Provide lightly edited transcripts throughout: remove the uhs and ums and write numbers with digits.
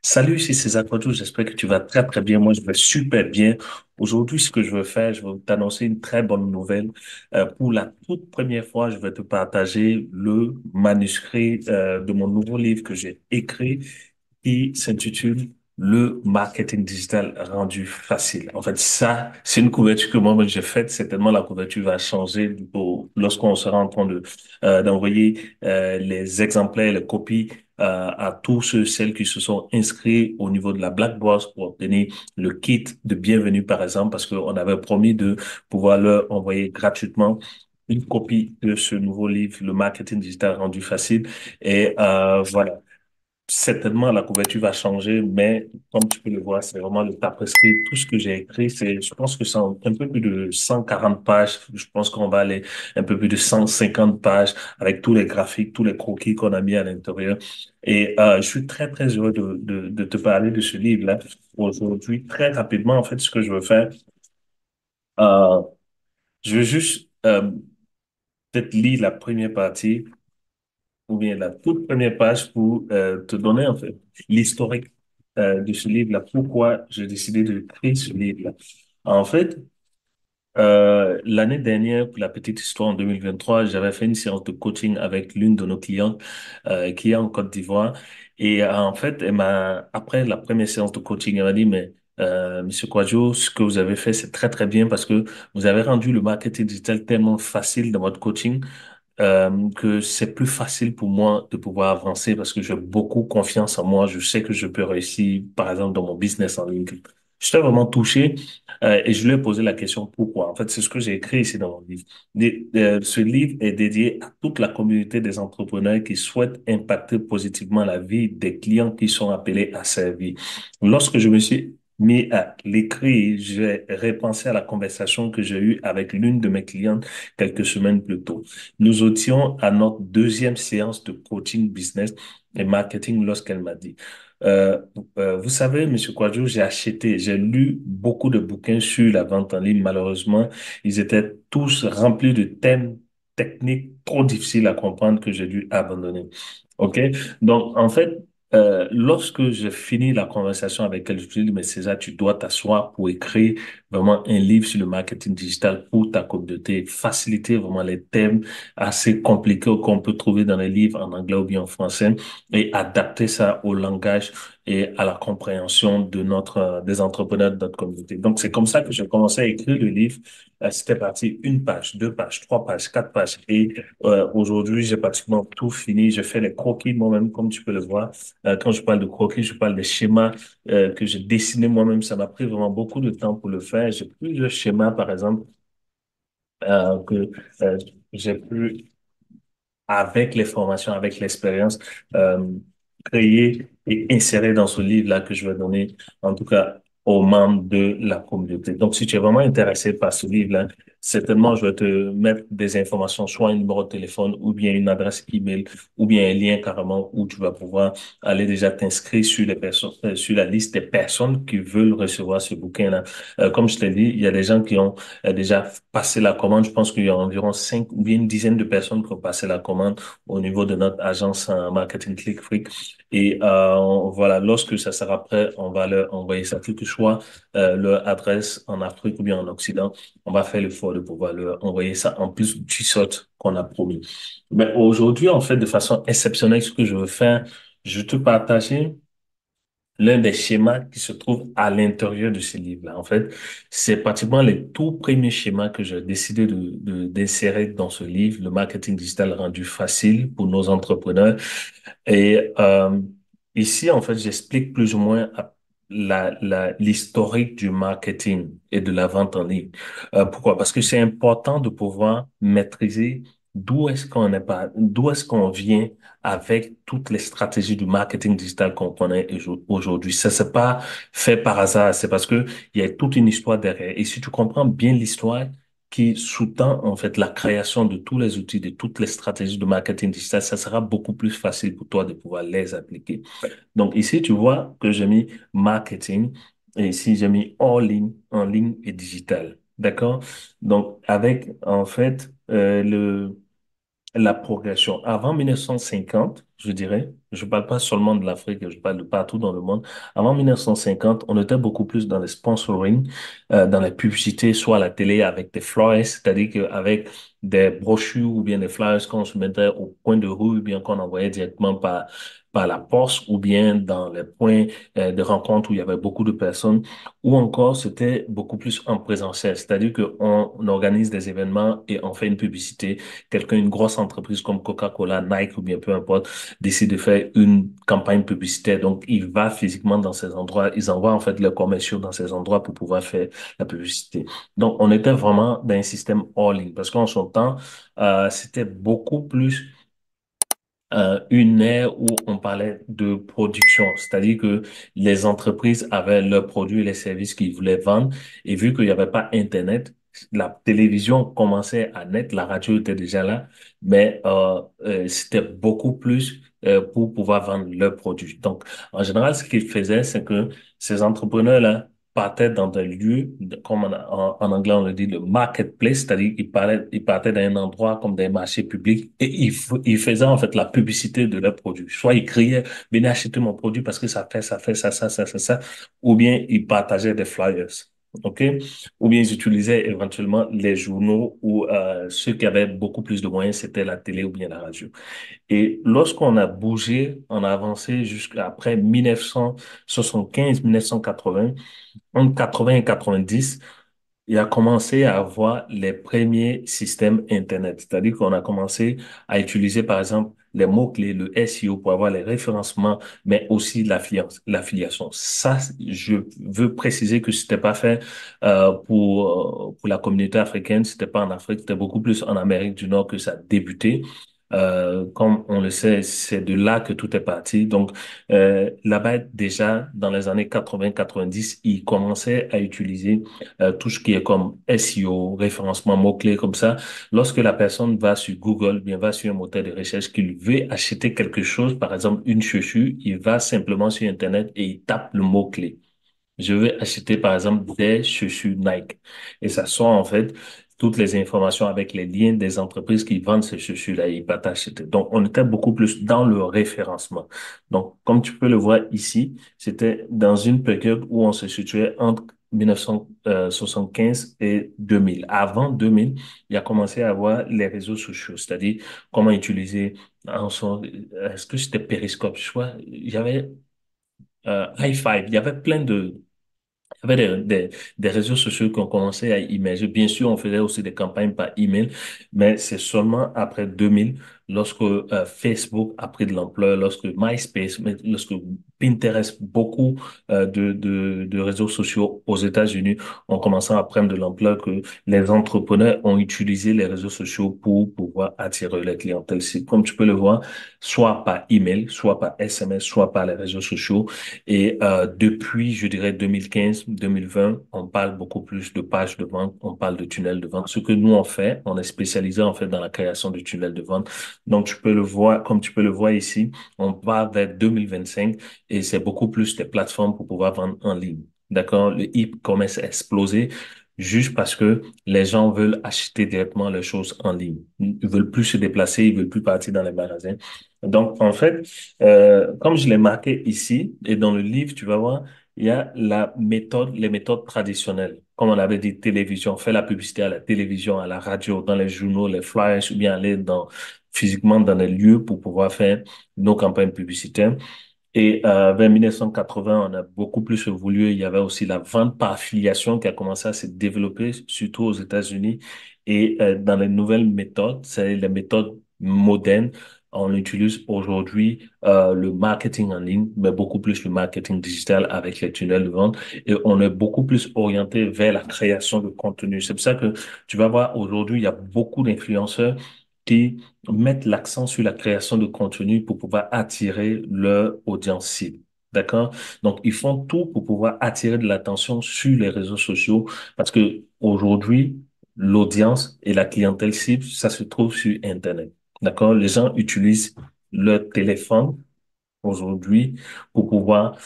Salut, ici c'est Zach Wadou. J'espère que tu vas très très bien. Moi, je vais super bien. Aujourd'hui, ce que je veux faire, je vais t'annoncer une très bonne nouvelle. Pour la toute première fois, je vais te partager le manuscrit de mon nouveau livre que j'ai écrit qui s'intitule Le marketing digital rendu facile. En fait, ça, c'est une couverture que moi-même j'ai faite. Certainement, la couverture va changer lorsqu'on sera en train d'envoyer les exemplaires, les copies à tous ceux, celles qui se sont inscrits au niveau de la Black Box pour obtenir le kit de bienvenue, par exemple, parce qu'on avait promis de pouvoir leur envoyer gratuitement une copie de ce nouveau livre, Le marketing digital rendu facile. Et voilà. Certainement, la couverture va changer, mais comme tu peux le voir, c'est vraiment le tapisserie. Tout ce que j'ai écrit, je pense que c'est un peu plus de 140 pages. Je pense qu'on va aller un peu plus de 150 pages avec tous les graphiques, tous les croquis qu'on a mis à l'intérieur. Et je suis très, très heureux de te parler de ce livre-là aujourd'hui. Très rapidement, en fait, ce que je veux faire, euh, je veux juste peut-être lire la première partie ou bien la toute première page pour te donner en fait l'historique de ce livre-là, pourquoi j'ai décidé de créer ce livre-là. En fait, l'année dernière, pour la petite histoire, en 2023, j'avais fait une séance de coaching avec l'une de nos clientes qui est en Côte d'Ivoire. Et en fait, après la première séance de coaching, elle m'a dit, mais Monsieur Kwadjo, ce que vous avez fait, c'est très, très bien parce que vous avez rendu le marketing digital tellement facile dans votre coaching que c'est plus facile pour moi de pouvoir avancer parce que j'ai beaucoup confiance en moi. Je sais que je peux réussir, par exemple, dans mon business en ligne. J'étais vraiment touché et je lui ai posé la question pourquoi. En fait, c'est ce que j'ai écrit ici dans mon livre. Ce livre est dédié à toute la communauté des entrepreneurs qui souhaitent impacter positivement la vie des clients qui sont appelés à servir. Lorsque je me suis mis à l'écrit, j'ai repensé à la conversation que j'ai eue avec l'une de mes clientes quelques semaines plus tôt. Nous étions à notre deuxième séance de coaching business et marketing lorsqu'elle m'a dit, euh, vous savez, Monsieur Kwadjo, j'ai lu beaucoup de bouquins sur la vente en ligne. Malheureusement, ils étaient tous remplis de thèmes techniques trop difficiles à comprendre que j'ai dû abandonner. OK? Donc, en fait, lorsque j'ai fini la conversation avec elle, je me suis dit, mais César, tu dois t'asseoir pour écrire vraiment un livre sur le marketing digital pour ta communauté, faciliter vraiment les thèmes assez compliqués qu'on peut trouver dans les livres en anglais ou bien en français et adapter ça au langage et à la compréhension de des entrepreneurs de notre communauté. Donc, c'est comme ça que j'ai commencé à écrire le livre. C'était parti une page, deux pages, trois pages, quatre pages. Et aujourd'hui, j'ai pratiquement tout fini. Je fais les croquis moi-même, comme tu peux le voir. Quand je parle de croquis, je parle des schémas que j'ai dessinés moi-même. Ça m'a pris vraiment beaucoup de temps pour le faire. J'ai plusieurs schémas, par exemple, que j'ai pu avec les formations, avec l'expérience, euh, créer et insérer dans ce livre-là que je vais donner, en tout cas, aux membres de la communauté. Donc, si tu es vraiment intéressé par ce livre-là, certainement, je vais te mettre des informations, soit un numéro de téléphone, ou bien une adresse email, ou bien un lien carrément où tu vas pouvoir aller déjà t'inscrire sur les personnes, sur la liste des personnes qui veulent recevoir ce bouquin-là. Comme je t'ai dit, il y a des gens qui ont déjà passé la commande. Je pense qu'il y a environ 5 ou bien une dizaine de personnes qui ont passé la commande au niveau de notre agence en marketing Click Freak. Et voilà, lorsque ça sera prêt, on va leur envoyer ça, quel que soit leur adresse en Afrique ou bien en Occident. On va faire l'effort de pouvoir leur envoyer ça en plus du t-shirt qu'on a promis. Mais aujourd'hui, en fait, de façon exceptionnelle, ce que je veux faire, je veux te partager l'un des schémas qui se trouve à l'intérieur de ce livre-là. En fait, c'est pratiquement les tout premiers schémas que j'ai décidé d'insérer dans ce livre, le marketing digital rendu facile pour nos entrepreneurs. Et ici, en fait, j'explique plus ou moins l'historique du marketing et de la vente en ligne. Pourquoi? Parce que c'est important de pouvoir maîtriser d'où est-ce qu'on vient avec toutes les stratégies du marketing digital qu'on connaît aujourd'hui. Ça, c'est pas fait par hasard. C'est parce que il y a toute une histoire derrière. Et si tu comprends bien l'histoire, qui sous-tend en fait la création de tous les outils, de toutes les stratégies de marketing digital, ça sera beaucoup plus facile pour toi de pouvoir les appliquer. Donc ici, tu vois que j'ai mis marketing et ici, j'ai mis en ligne et digital. D'accord? Donc avec en fait la progression. Avant 1950, je dirais. Je parle pas seulement de l'Afrique, je parle de partout dans le monde. Avant 1950, on était beaucoup plus dans les sponsoring, dans les publicités, soit à la télé avec des flyers, c'est-à-dire qu'avec des brochures ou bien des flyers qu'on se mettait au coin de rue ou bien qu'on envoyait directement par la poste ou bien dans les points de rencontre où il y avait beaucoup de personnes, ou encore c'était beaucoup plus en présentiel, c'est-à-dire qu'on organise des événements et on fait une publicité. Quelqu'un, une grosse entreprise comme Coca-Cola, Nike ou bien peu importe, décide de faire une campagne publicitaire. Donc, il va physiquement dans ces endroits, ils envoient en fait leurs commerciaux dans ces endroits pour pouvoir faire la publicité. Donc, on était vraiment dans un système all-in parce qu'en son temps, c'était beaucoup plus une ère où on parlait de production, c'est-à-dire que les entreprises avaient leurs produits et les services qu'ils voulaient vendre, et vu qu'il n'y avait pas Internet, la télévision commençait à naître, la radio était déjà là, mais c'était beaucoup plus pour pouvoir vendre leurs produits. Donc, en général, ce qu'ils faisaient, c'est que ces entrepreneurs-là partaient dans des lieux, comme en anglais on le dit, le marketplace, c'est-à-dire ils partaient d'un endroit comme des marchés publics et ils faisaient en fait la publicité de leurs produits. Soit ils criaient, venez acheter mon produit parce que ça fait ça, ou bien ils partageaient des flyers. OK? Ou bien ils utilisaient éventuellement les journaux ou ceux qui avaient beaucoup plus de moyens, c'était la télé ou bien la radio. Et lorsqu'on a bougé, on a avancé jusqu'à après 1975, 1980, entre 80 et 90, il a commencé à avoir les premiers systèmes Internet. C'est-à-dire qu'on a commencé à utiliser, par exemple, les mots-clés, le SEO pour avoir les référencements, mais aussi l'affiliation. Ça, je veux préciser que c'était pas fait pour la communauté africaine, c'était pas en Afrique, c'était beaucoup plus en Amérique du Nord que ça a débuté. Comme on le sait, c'est de là que tout est parti. Donc, là-bas, déjà, dans les années 80-90, ils commençaient à utiliser tout ce qui est comme SEO, référencement mots-clés comme ça. Lorsque la personne va sur Google, bien va sur un moteur de recherche, qu'il veut acheter quelque chose, par exemple une chaussure, il va simplement sur Internet et il tape le mot-clé. Je vais acheter, par exemple, des chaussures Nike. Et ça sort, en fait, toutes les informations avec les liens des entreprises qui vendent ces chaussures-là et ils peuvent acheter. Donc, on était beaucoup plus dans le référencement. Donc, comme tu peux le voir ici, c'était dans une période où on se situait entre 1975 et 2000. Avant 2000, il a commencé à avoir les réseaux sociaux, c'est-à-dire comment utiliser, est-ce que c'était Periscope? Je crois, il y avait i5, il y avait plein de il y avait des réseaux sociaux qui ont commencé à immerger. Bien sûr, on faisait aussi des campagnes par email, mais c'est seulement après 2000, lorsque Facebook a pris de l'ampleur, lorsque MySpace, lorsque Pinterest, beaucoup de réseaux sociaux aux États-Unis ont commencé à prendre de l'ampleur que les entrepreneurs ont utilisé les réseaux sociaux pour pouvoir attirer les clientèles. C'est comme tu peux le voir, soit par email, soit par SMS, soit par les réseaux sociaux. Et depuis, je dirais 2015-2020, on parle beaucoup plus de pages de vente, on parle de tunnels de vente. Ce que nous on fait, on est spécialisé en fait dans la création de tunnels de vente. Donc tu peux le voir, comme tu peux le voir ici, on va vers 2025 et c'est beaucoup plus des plateformes pour pouvoir vendre en ligne. D'accord? Le e-commerce a explosé juste parce que les gens veulent acheter directement les choses en ligne. Ils veulent plus se déplacer, ils veulent plus partir dans les magasins. Donc, en fait, comme je l'ai marqué ici et dans le livre, tu vas voir, il y a les méthodes traditionnelles. Comme on avait dit, télévision, faire la publicité à la télévision, à la radio, dans les journaux, les flyers, ou bien aller physiquement dans les lieux pour pouvoir faire nos campagnes publicitaires. Et vers 1980, on a beaucoup plus évolué. Il y avait aussi la vente par affiliation qui a commencé à se développer, surtout aux États-Unis. Et dans les nouvelles méthodes, c'est les méthodes modernes. On utilise aujourd'hui le marketing en ligne, mais beaucoup plus le marketing digital avec les tunnels de vente. Et on est beaucoup plus orienté vers la création de contenu. C'est pour ça que tu vas voir aujourd'hui, il y a beaucoup d'influenceurs qui mettent l'accent sur la création de contenu pour pouvoir attirer leur audience cible. D'accord? Donc, ils font tout pour pouvoir attirer de l'attention sur les réseaux sociaux parce que aujourd'hui, l'audience et la clientèle cible, ça se trouve sur Internet. D'accord? Les gens utilisent leur téléphone aujourd'hui pour pouvoir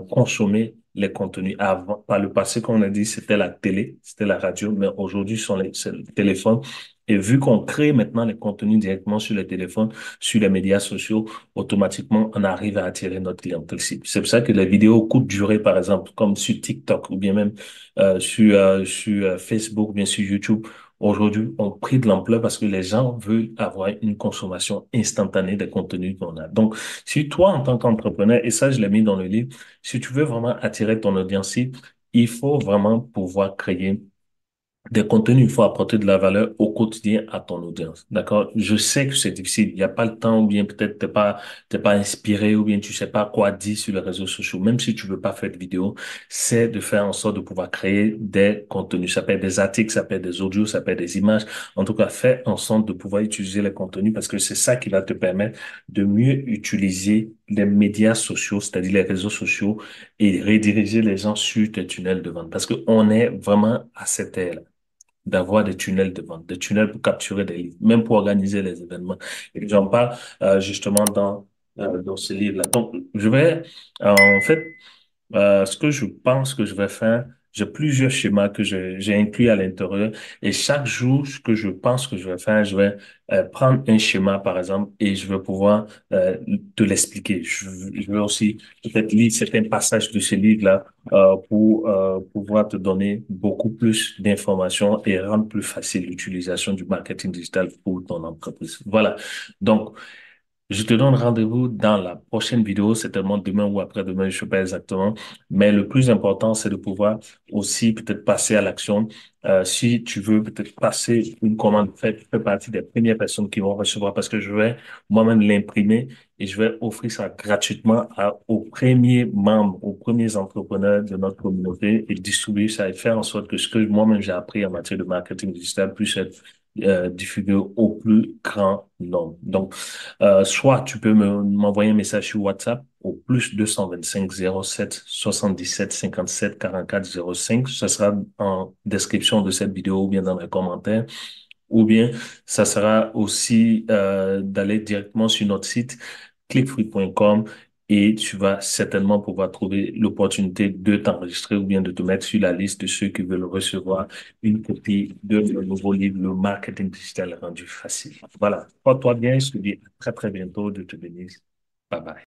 consommer les contenus. Avant, par le passé, comme on a dit, c'était la télé, c'était la radio, mais aujourd'hui, c'est le téléphone. Et vu qu'on crée maintenant les contenus directement sur les téléphones, sur les médias sociaux, automatiquement, on arrive à attirer notre clientèle cible. C'est pour ça que les vidéos courte durée, par exemple, comme sur TikTok ou bien même sur Facebook ou bien sur YouTube, aujourd'hui, ont pris de l'ampleur parce que les gens veulent avoir une consommation instantanée des contenus qu'on a. Donc, si toi, en tant qu'entrepreneur, et ça, je l'ai mis dans le livre, si tu veux vraiment attirer ton audience cible, il faut vraiment pouvoir créer des contenus, il faut apporter de la valeur au quotidien à ton audience. D'accord? Je sais que c'est difficile. Il n'y a pas le temps ou bien peut-être t'es pas inspiré ou bien tu sais pas quoi dire sur les réseaux sociaux. Même si tu veux pas faire de vidéo, c'est de faire en sorte de pouvoir créer des contenus. Ça peut être des articles, ça peut être des audios, ça peut être des images. En tout cas, fais en sorte de pouvoir utiliser les contenus parce que c'est ça qui va te permettre de mieux utiliser les médias sociaux, c'est-à-dire les réseaux sociaux et rediriger les gens sur tes tunnels de vente. Parce que on est vraiment à cette ère d'avoir des tunnels de vente, des tunnels pour capturer des leads, même pour organiser les événements. Et j'en parle justement dans ce livre-là. Donc, je vais en fait ce que je pense que je vais faire, j'ai plusieurs schémas que j'ai inclus à l'intérieur et chaque jour, ce que je pense que je vais faire, je vais prendre un schéma, par exemple, et je vais pouvoir te l'expliquer. Je vais aussi peut-être lire certains passages de ce livre-là pour pouvoir te donner beaucoup plus d'informations et rendre plus facile l'utilisation du marketing digital pour ton entreprise. Voilà. Donc, je te donne rendez-vous dans la prochaine vidéo, certainement demain ou après-demain, je sais pas exactement. Mais le plus important, c'est de pouvoir aussi peut-être passer à l'action. Si tu veux peut-être passer une commande, fais partie des premières personnes qui vont recevoir parce que je vais moi-même l'imprimer et je vais offrir ça gratuitement aux premiers membres, aux premiers entrepreneurs de notre communauté et distribuer ça et faire en sorte que ce que moi-même j'ai appris en matière de marketing digital puisse être diffusé au plus grand nombre. Donc, soit tu peux m'envoyer un message sur WhatsApp au plus 225 07 77 57 44 05. Ça sera en description de cette vidéo ou bien dans les commentaires. Ou bien ça sera aussi d'aller directement sur notre site clickfree.com et tu vas certainement pouvoir trouver l'opportunité de t'enregistrer ou bien de te mettre sur la liste de ceux qui veulent recevoir une copie de le nouveau livre, Le marketing digital rendu facile. Voilà. Porte-toi bien. Je te dis à très, très bientôt. De te bénisse. Bye bye.